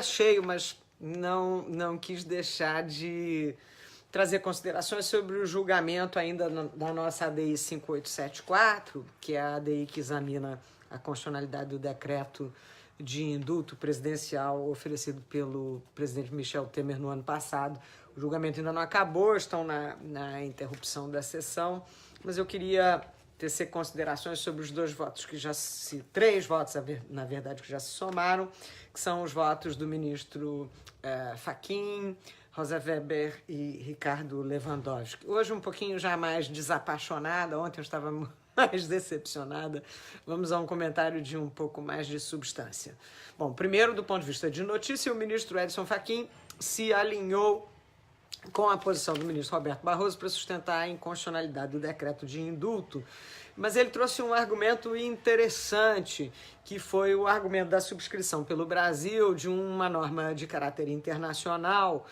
cheio, mas não quis deixar de trazer considerações sobre o julgamento ainda da nossa ADI 5874, que é a ADI que examina a constitucionalidade do decreto de indulto presidencial oferecido pelo presidente Michel Temer no ano passado. O julgamento ainda não acabou, estão na interrupção da sessão, mas eu queria tecer considerações sobre os três votos, na verdade, que já se somaram, que são os votos do ministro Fachin, Rosa Weber e Ricardo Lewandowski. Hoje um pouquinho já mais desapaixonada, ontem eu estava mais decepcionada. Vamos a um comentário de um pouco mais de substância. Bom, primeiro, do ponto de vista de notícia, o ministro Edson Fachin se alinhou com a posição do ministro Roberto Barroso para sustentar a inconstitucionalidade do decreto de indulto, mas ele trouxe um argumento interessante, que foi o argumento da subscrição pelo Brasil de uma norma de caráter internacional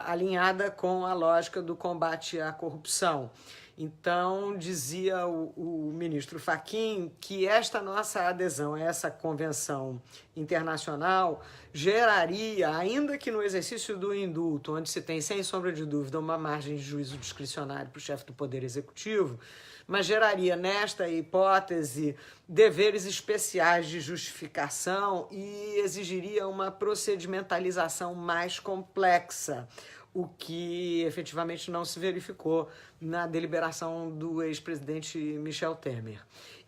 alinhada com a lógica do combate à corrupção. Então, dizia o ministro Fachin que esta nossa adesão a essa convenção internacional geraria, ainda que no exercício do indulto, onde se tem, sem sombra de dúvida, uma margem de juízo discricionário para o chefe do Poder Executivo, mas geraria, nesta hipótese, deveres especiais de justificação e exigiria uma procedimentalização mais complexa, o que efetivamente não se verificou na deliberação do ex-presidente Michel Temer.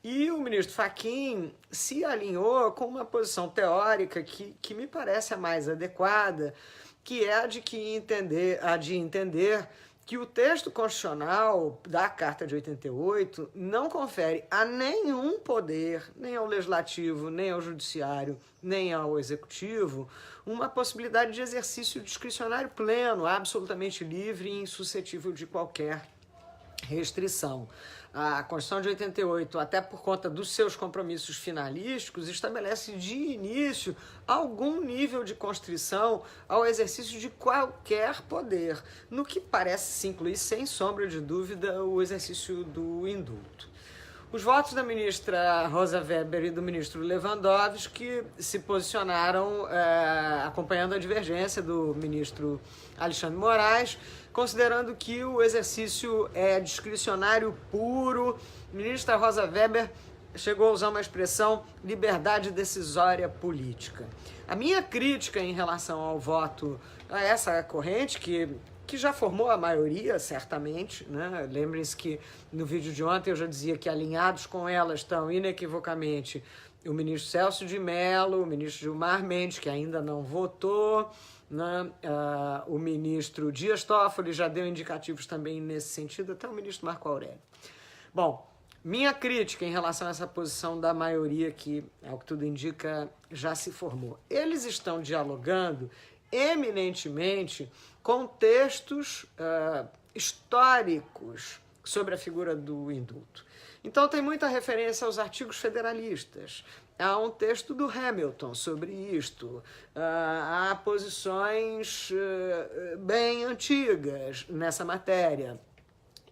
E o ministro Fachin se alinhou com uma posição teórica que me parece a mais adequada, que é a de entender que o texto constitucional da Carta de 88 não confere a nenhum poder, nem ao Legislativo, nem ao Judiciário, nem ao Executivo, uma possibilidade de exercício discricionário pleno, absolutamente livre e insuscetível de qualquer restrição. A Constituição de 88, até por conta dos seus compromissos finalísticos, estabelece de início algum nível de constrição ao exercício de qualquer poder, no que parece se incluir, sem sombra de dúvida, o exercício do indulto. Os votos da ministra Rosa Weber e do ministro Lewandowski se posicionaram acompanhando a divergência do ministro Alexandre Moraes, considerando que o exercício é discricionário puro. A ministra Rosa Weber chegou a usar uma expressão liberdade decisória política. A minha crítica em relação ao voto a essa corrente, que já formou a maioria, certamente, né? Lembrem-se que no vídeo de ontem eu já dizia que alinhados com ela estão inequivocamente o ministro Celso de Mello, o ministro Gilmar Mendes, que ainda não votou, né? O ministro Dias Toffoli já deu indicativos também nesse sentido, até o ministro Marco Aurélio. Bom, minha crítica em relação a essa posição da maioria que, ao que tudo indica, já se formou. Eles estão dialogando eminentemente com textos históricos sobre a figura do indulto. Então tem muita referência aos artigos federalistas. Há um texto do Hamilton sobre isto. Há posições bem antigas nessa matéria.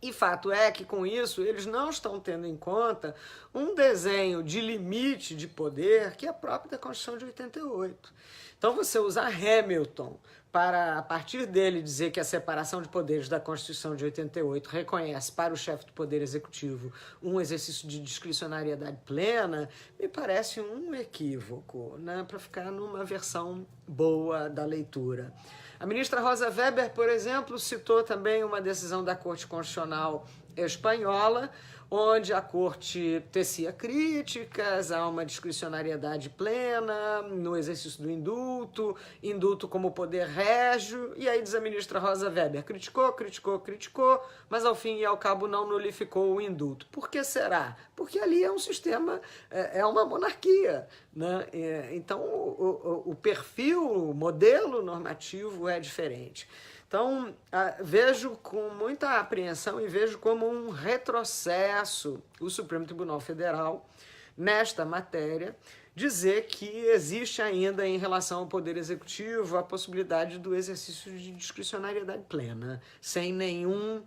E fato é que, com isso, eles não estão tendo em conta um desenho de limite de poder que é próprio da Constituição de 88. Então, você usar Hamilton para, a partir dele, dizer que a separação de poderes da Constituição de 88 reconhece para o chefe do Poder Executivo um exercício de discricionariedade plena, me parece um equívoco, né, para ficar numa versão boa da leitura. A ministra Rosa Weber, por exemplo, citou também uma decisão da Corte Constitucional espanhola, onde a Corte tecia críticas a uma discricionariedade plena no exercício do indulto como poder régio, e aí diz a ministra Rosa Weber, criticou, mas ao fim e ao cabo não nulificou o indulto. Por que será? Porque ali é um sistema, é uma monarquia, né? Então o perfil, o modelo normativo é diferente. Então, vejo com muita apreensão e vejo como um retrocesso o Supremo Tribunal Federal, nesta matéria, dizer que existe ainda, em relação ao Poder Executivo, a possibilidade do exercício de discricionariedade plena, sem nenhum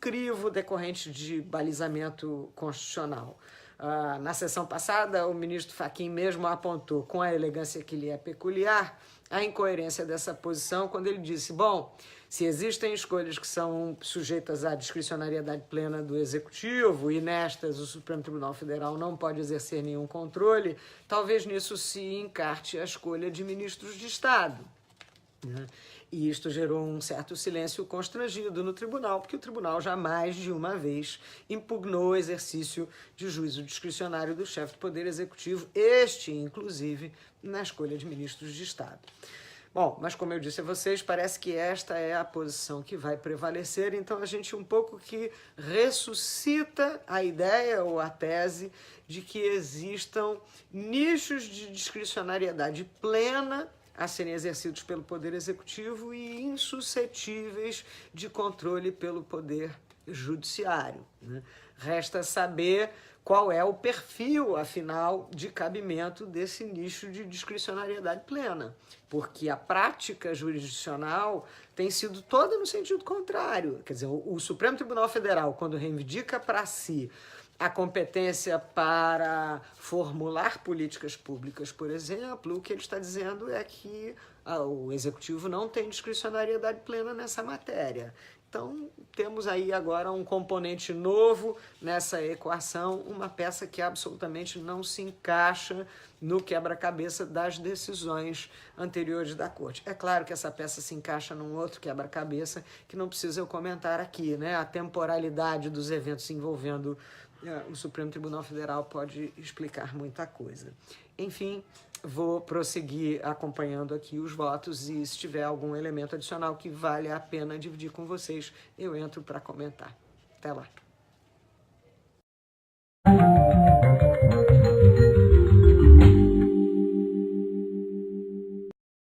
crivo decorrente de balizamento constitucional. Na sessão passada, o ministro Fachin mesmo apontou, com a elegância que lhe é peculiar, a incoerência dessa posição quando ele disse, bom, se existem escolhas que são sujeitas à discricionariedade plena do Executivo e nestas o Supremo Tribunal Federal não pode exercer nenhum controle, talvez nisso se encarte a escolha de ministros de Estado. Né? E isto gerou um certo silêncio constrangido no tribunal, porque o tribunal já mais de uma vez impugnou o exercício de juízo discricionário do chefe do Poder Executivo, este, inclusive, na escolha de ministros de Estado. Bom, mas como eu disse a vocês, parece que esta é a posição que vai prevalecer, então a gente um pouco que ressuscita a ideia ou a tese de que existam nichos de discricionariedade plena a serem exercidos pelo Poder Executivo e insuscetíveis de controle pelo Poder Judiciário. Né? Resta saber qual é o perfil, afinal, de cabimento desse nicho de discricionariedade plena, porque a prática jurisdicional tem sido toda no sentido contrário. Quer dizer, o Supremo Tribunal Federal, quando reivindica para si a competência para formular políticas públicas, por exemplo, o que ele está dizendo é que o Executivo não tem discricionariedade plena nessa matéria. Então, temos aí agora um componente novo nessa equação, uma peça que absolutamente não se encaixa no quebra-cabeça das decisões anteriores da Corte. É claro que essa peça se encaixa num outro quebra-cabeça que não precisa eu comentar aqui, né? A temporalidade dos eventos envolvendo o Supremo Tribunal Federal pode explicar muita coisa. Enfim, vou prosseguir acompanhando aqui os votos e se tiver algum elemento adicional que vale a pena dividir com vocês, eu entro para comentar. Até lá.